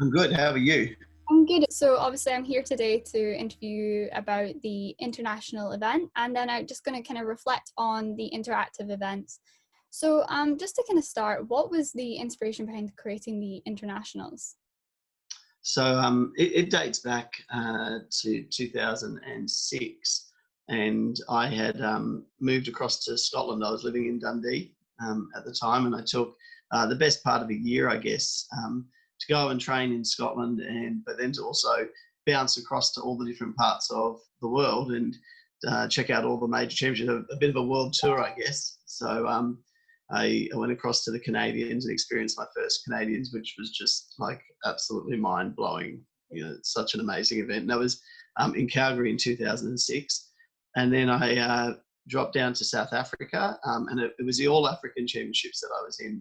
I'm good. How are you? I'm good. So obviously I'm here today to interview you about the international event, and then I'm just going to kind of reflect on the interactive events. So just to kind of start, what was the inspiration behind creating the internationals? So it dates back to 2006, and I had moved across to Scotland. I was living in Dundee at the time, and I took the best part of a year, I guess, to go and train in Scotland, but then to also bounce across to all the different parts of the world and check out all the major championships. A bit of a world tour, I guess. So I went across to the Canadians and experienced my first Canadians, which was just like absolutely mind blowing. It's such an amazing event. And that was in Calgary in 2006. And then I dropped down to South Africa, and it was the All African Championships that I was in.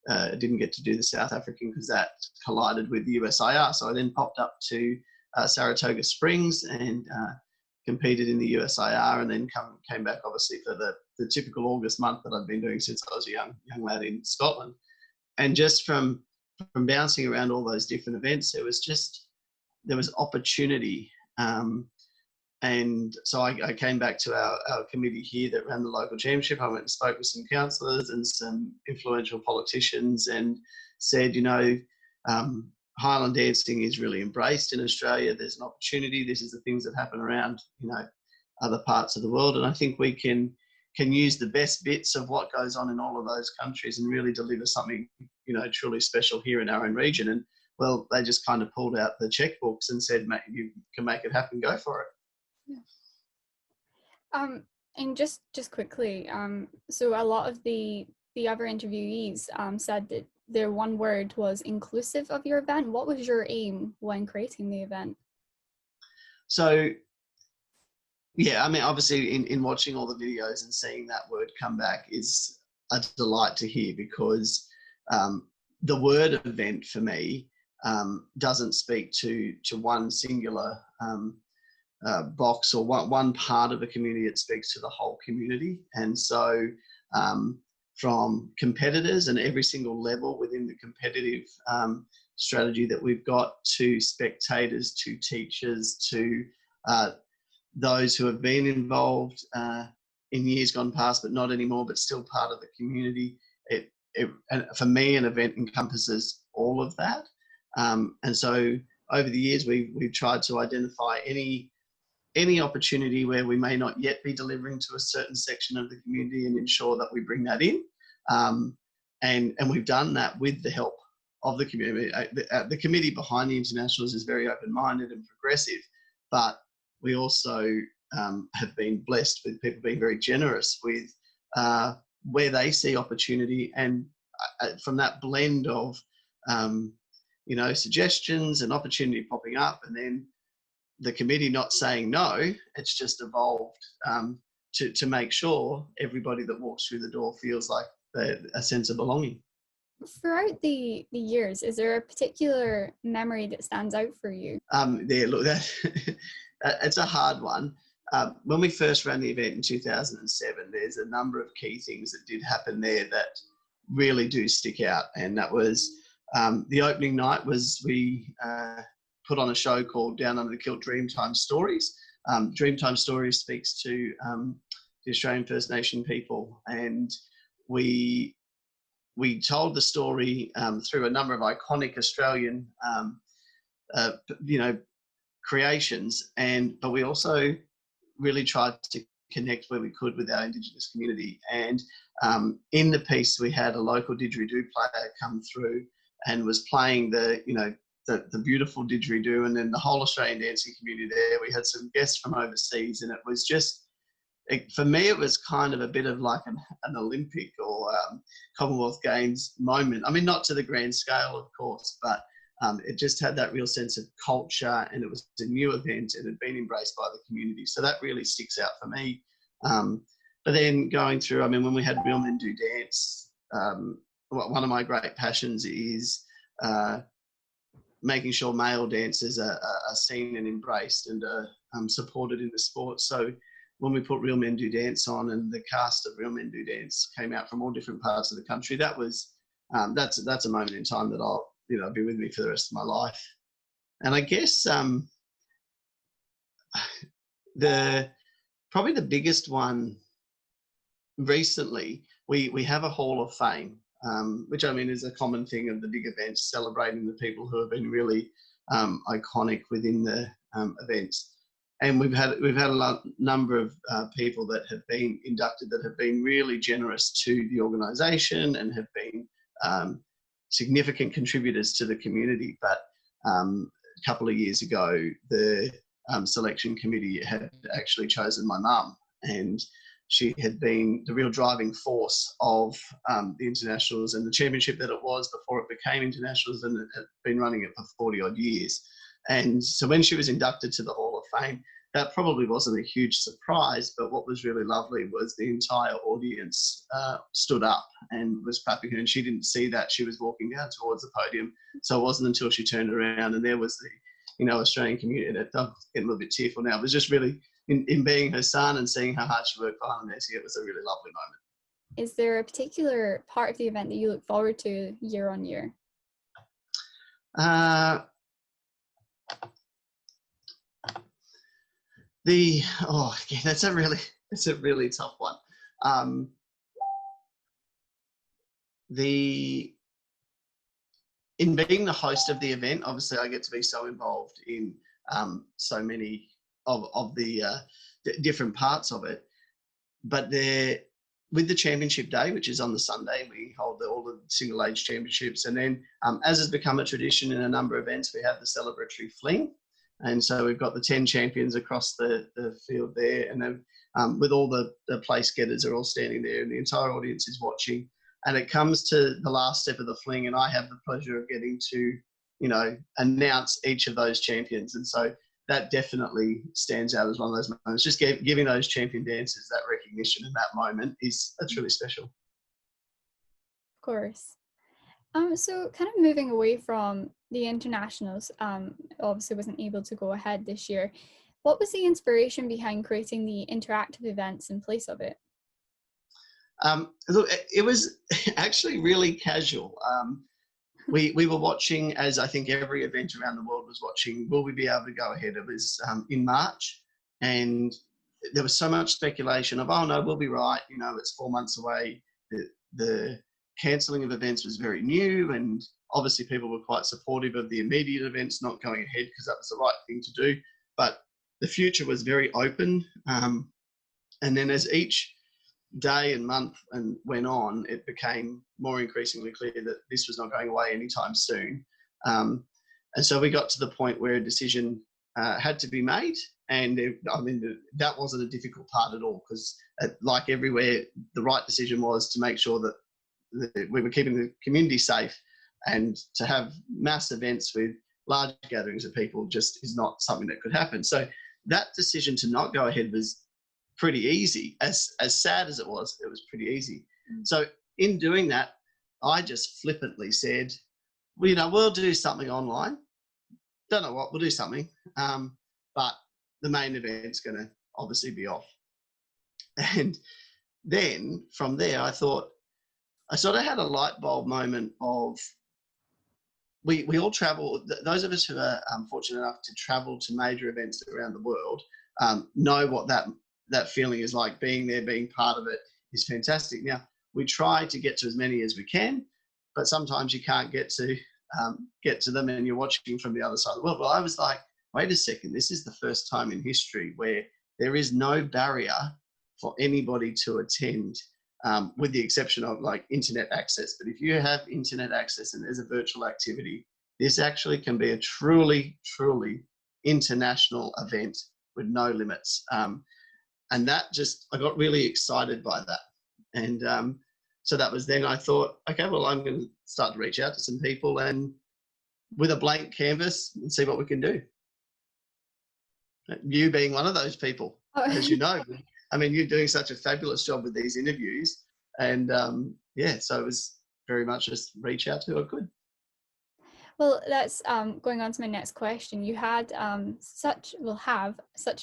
I didn't get to do the South African because that collided with the USIR. So I then popped up to Saratoga Springs and competed in the USIR, and then came back obviously for the typical August month that I've been doing since I was a young lad in Scotland. And just from bouncing around all those different events, there was opportunity. And so I came back to our committee here that ran the local championship. I went and spoke with some councillors and some influential politicians and said, Highland dancing is really embraced in Australia. There's an opportunity. This is the things that happen around, other parts of the world. And I think we can use the best bits of what goes on in all of those countries and really deliver something, truly special here in our own region. And well, they just kind of pulled out the checkbooks and said, mate, you can make it happen, go for it. Yeah. And just quickly, so a lot of the other interviewees said that their one word was inclusive of your event. What was your aim when creating the event? So, yeah, I mean, obviously in watching all the videos and seeing that word come back is a delight to hear, because the word event for me doesn't speak to one singular box or one part of a community. It speaks to the whole community. And so from competitors and every single level within the competitive strategy that we've got, to spectators, to teachers, to those who have been involved in years gone past but not anymore, but still part of the community. And for me, an event encompasses all of that. And so over the years, we've tried to identify any opportunity where we may not yet be delivering to a certain section of the community and ensure that we bring that in. And we've done that with the help of the community. The committee behind the internationals is very open-minded and progressive, but we also have been blessed with people being very generous with where they see opportunity, and from that blend of suggestions and opportunity popping up, and then the committee not saying no. It's just evolved to make sure everybody that walks through the door feels like a sense of belonging. Throughout the years, is there a particular memory that stands out for you? Look, it's a hard one. When we first ran the event in 2007, there's a number of key things that did happen there that really do stick out. And that was the opening night was we put on a show called Down Under the Kilt Dreamtime Stories. Dreamtime Stories speaks to the Australian First Nation people, and we told the story through a number of iconic Australian creations, but we also really tried to connect where we could with our Indigenous community. And in the piece, we had a local didgeridoo player come through and was playing the beautiful didgeridoo, and then the whole Australian dancing community there. We had some guests from overseas, and it was just, for me, it was kind of a bit of like an Olympic or Commonwealth Games moment. I mean, not to the grand scale, of course, but it just had that real sense of culture, and it was a new event and had been embraced by the community. So that really sticks out for me. But then going through, I mean, when we had Real Men Do Dance, one of my great passions is making sure male dancers are seen and embraced and supported in the sport. So when we put Real Men Do Dance on, and the cast of Real Men Do Dance came out from all different parts of the country, that was that's a moment in time that I'll be with me for the rest of my life. And I guess probably the biggest one recently, we have a Hall of Fame, which I mean is a common thing of the big events, celebrating the people who have been really iconic within the events. And we've had a number of people that have been inducted that have been really generous to the organisation and have been significant contributors to the community. But a couple of years ago, the selection committee had actually chosen my mum, and she had been the real driving force of the internationals and the championship that it was before it became internationals, and it had been running it for 40 odd years. And so when she was inducted to the Hall of Fame, that probably wasn't a huge surprise, but what was really lovely was the entire audience stood up and was clapping her, and she didn't see that. She was walking down towards the podium. So it wasn't until she turned around and there was the Australian community that I'm getting a little bit tearful now. It was just really, in being her son and seeing how hard she worked for Highland Dance, it was a really lovely moment. Is there a particular part of the event that you look forward to year on year? That's a really tough one. In being the host of the event, obviously I get to be so involved in so many of the different parts of it. But with the championship day, which is on the Sunday, we hold all the single age championships, and then as has become a tradition in a number of events, we have the celebratory fling. And so we've got the 10 champions across the field there, and then with all the place getters are all standing there, and the entire audience is watching. And it comes to the last step of the fling, and I have the pleasure of getting to, announce each of those champions. And so that definitely stands out as one of those moments. Just giving those champion dancers that recognition in that moment that's really special. Of course. So kind of moving away from the internationals, obviously wasn't able to go ahead this year. What was the inspiration behind creating the interactive events in place of it? Look, it was actually really casual. We were watching, as I think every event around the world was watching, will we be able to go ahead? It was in March, and there was so much speculation of, oh no, we'll be right. It's 4 months away. The cancelling of events was very new, and obviously people were quite supportive of the immediate events not going ahead because that was the right thing to do. But the future was very open. And then as each day and month and went on, it became more increasingly clear that this was not going away anytime soon. And so we got to the point where a decision had to be made. And that wasn't a difficult part at all, because like everywhere, the right decision was to make sure that we were keeping the community safe, and to have mass events with large gatherings of people just is not something that could happen. So that decision to not go ahead was pretty easy. As sad as it was pretty easy. So in doing that, I just flippantly said, well, we'll do something online. Don't know what, we'll do something. But the main event's going to obviously be off. And then from there, I thought, I sort of had a light bulb moment of, we all travel, those of us who are fortunate enough to travel to major events around the world know what that feeling is like. Being there, being part of it is fantastic. Now, we try to get to as many as we can, but sometimes you can't get to them, and you're watching from the other side of the world. Well, I was like, wait a second, this is the first time in history where there is no barrier for anybody to attend, with the exception of like internet access. But if you have internet access and there's a virtual activity, this actually can be a truly, truly international event with no limits. And that I got really excited by that. And so that was then I thought, okay, well, I'm going to start to reach out to some people and with a blank canvas and see what we can do. You being one of those people, as you know. I mean, you're doing such a fabulous job with these interviews. And so it was very much just reach out to who I could. Well, that's going on to my next question. You had have such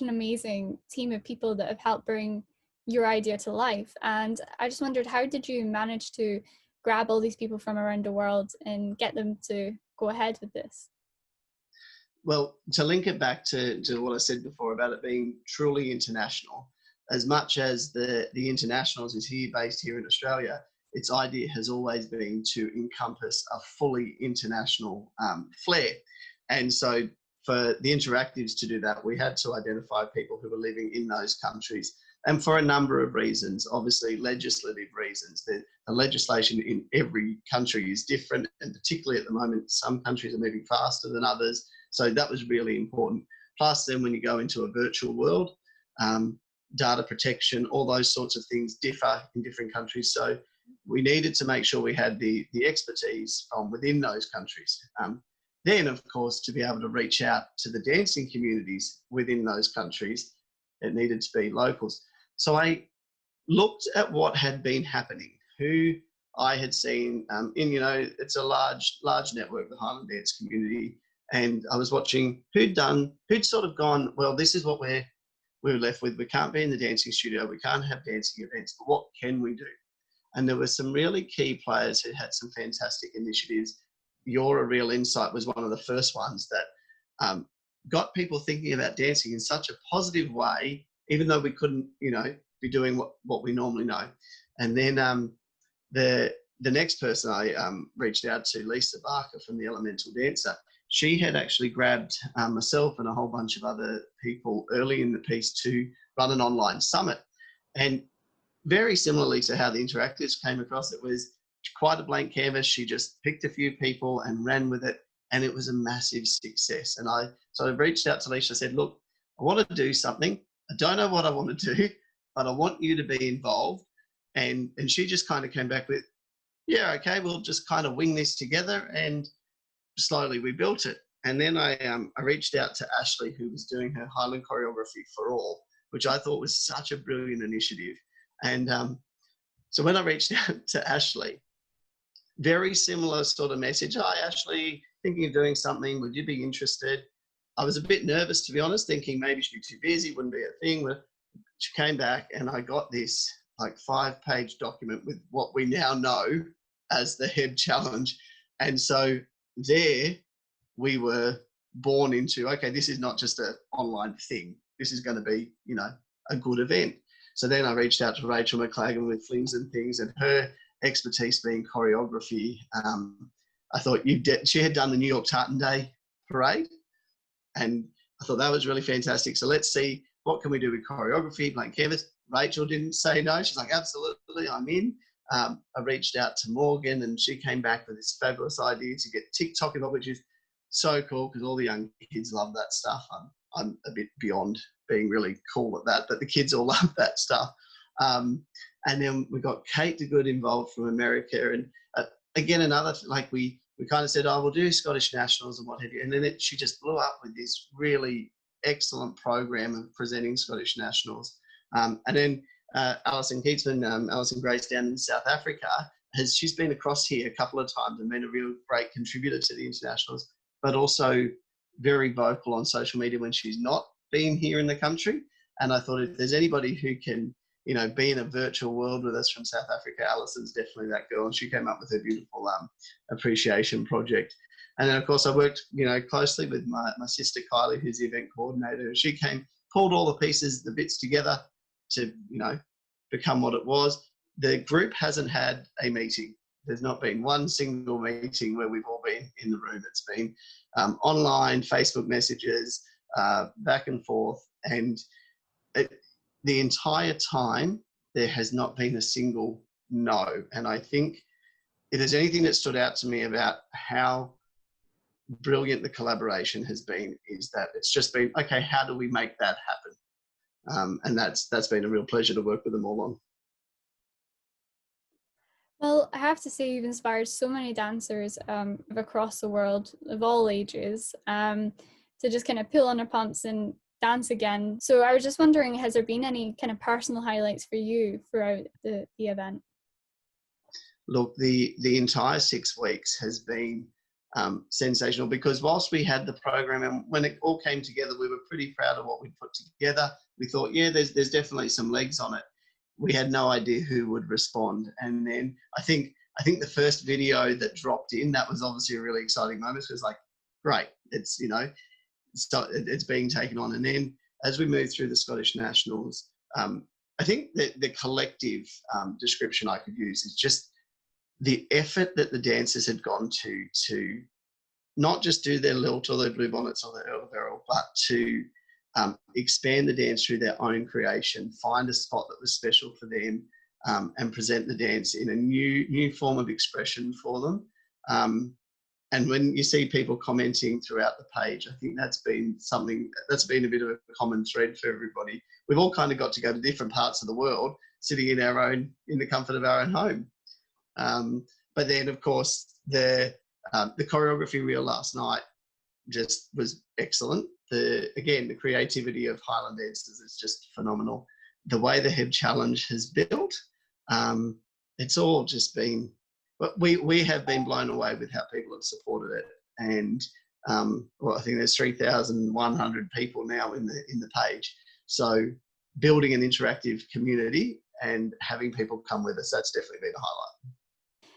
an amazing team of people that have helped bring your idea to life. And I just wondered, how did you manage to grab all these people from around the world and get them to go ahead with this? Well, to link it back to what I said before about it being truly international, as much as the Internationals is based here in Australia, its idea has always been to encompass a fully international flair. And so for the Interactives to do that, we had to identify people who were living in those countries. And for a number of reasons, obviously legislative reasons. The legislation in every country is different, and particularly at the moment, some countries are moving faster than others. So that was really important. Plus, then when you go into a virtual world, data protection, all those sorts of things differ in different countries. So we needed to make sure we had the expertise from within those countries. Then, of course, to be able to reach out to the dancing communities within those countries, it needed to be locals. So I looked at what had been happening, who I had seen it's a large network, the Highland dance community. And I was watching who'd sort of gone, well, this is what we're left with. We can't be in the dancing studio. We can't have dancing events, but what can we do? And there were some really key players who had some fantastic initiatives. You're a Real Insight was one of the first ones that got people thinking about dancing in such a positive way, even though we couldn't, be doing what we normally know. And then the next person I reached out to, Lisa Barker from the Elemental Dancer, she had actually grabbed myself and a whole bunch of other people early in the piece to run an online summit. And very similarly to how the Interactives came across, it was quite a blank canvas. She just picked a few people and ran with it, and it was a massive success. And I reached out to Lisa. I said, look, I want to do something. I don't know what I want to do, but I want you to be involved. And she just kind of came back with, yeah, okay, we'll just kind of wing this together. And slowly we built it. And then I reached out to Ashley, who was doing her Highland choreography for all, which I thought was such a brilliant initiative. And so when I reached out to Ashley, very similar sort of message. Hi, Ashley, thinking of doing something. Would you be interested? I was a bit nervous, to be honest, thinking maybe she'd be too busy, wouldn't be a thing. But she came back and I got this like 5-page document with what we now know as the HEB challenge. And so there we were born into, okay, this is not just an online thing. This is going to be, a good event. So then I reached out to Rachel McClean with Flings and Things, and her expertise being choreography. I thought she had done the New York Tartan Day parade, and I thought that was really fantastic. So let's see, what can we do with choreography, blank canvas? Rachel didn't say no. She's like, absolutely, I'm in. I reached out to Morgan, and she came back with this fabulous idea to get TikTok involved, which is so cool because all the young kids love that stuff. I'm a bit beyond being really cool at that, but the kids all love that stuff. And then we got Kate DeGood involved from America, and again we kind of said, oh, we'll do Scottish Nationals and what have you, and then she just blew up with this really excellent program of presenting Scottish Nationals. And then Alison Keatsman, Alison Grace down in South Africa, she's been across here a couple of times and been a real great contributor to the Internationals, but also very vocal on social media when she's not been here in the country. And I thought if there's anybody who can, be in a virtual world with us from South Africa, Alison's definitely that girl. And she came up with her beautiful appreciation project. And then, of course, I worked, closely with my sister Kylie, who's the event coordinator. She pulled all the pieces, the bits together to, become what it was. The group hasn't had a meeting. There's not been one single meeting where we've all been in the room. It's been online, Facebook messages, back and forth. And the entire time, there has not been a single no. And I think if there's anything that stood out to me about how brilliant the collaboration has been, is that it's just been, okay, how do we make that happen? And that's been a real pleasure to work with them all on. Well, I have to say you've inspired so many dancers across the world of all ages to just kind of pull on their pants and dance again. So I was just wondering, has there been any kind of personal highlights for you throughout the event? Look, the entire 6 weeks has been sensational, because whilst we had the program and when it all came together, we were pretty proud of what we'd put together. We thought, yeah, there's definitely some legs on it. We had no idea who would respond. And then I think I think the first video that dropped in, that was obviously a really exciting moment. It was like, great, it's, you know, it's being taken on. And then as we move through the Scottish Nationals, I think that the collective description I could use is just the effort that the dancers had gone to not just do their lilt or their blue bonnets or their earl barrel, but to expand the dance through their own creation, find a spot that was special for them, and present the dance in a new form of expression for them. And when you see people commenting throughout the page, I think that's been something that's been a bit of a common thread for everybody. We've all kind of got to go to different parts of the world, sitting in the comfort of our own home. But then, of course, the choreography reel last night just was excellent. The creativity of Highland dancers is just phenomenal. The way the head challenge has built, it's all just been, but we have been blown away with how people have supported it. And I think there's 3,100 people now in the page. So building an interactive community and having people come with us, that's definitely been a highlight.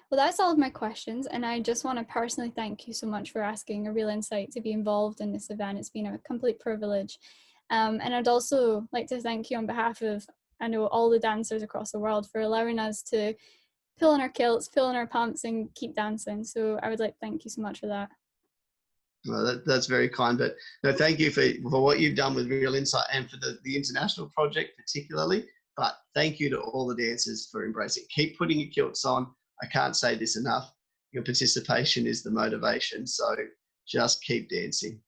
Well, that's all of my questions, and I just want to personally thank you so much for asking a real insight to be involved in this event. It's been a complete privilege. And I'd also like to thank you on behalf of, I know, all the dancers across the world for allowing us to pull on our kilts, pull on our pumps and keep dancing. So I would like to thank you so much for that. Well, that's very kind, but no, thank you for what you've done with Real Insight and for the international project particularly. But thank you to all the dancers for embracing. Keep putting your kilts on. I can't say this enough. Your participation is the motivation. So just keep dancing.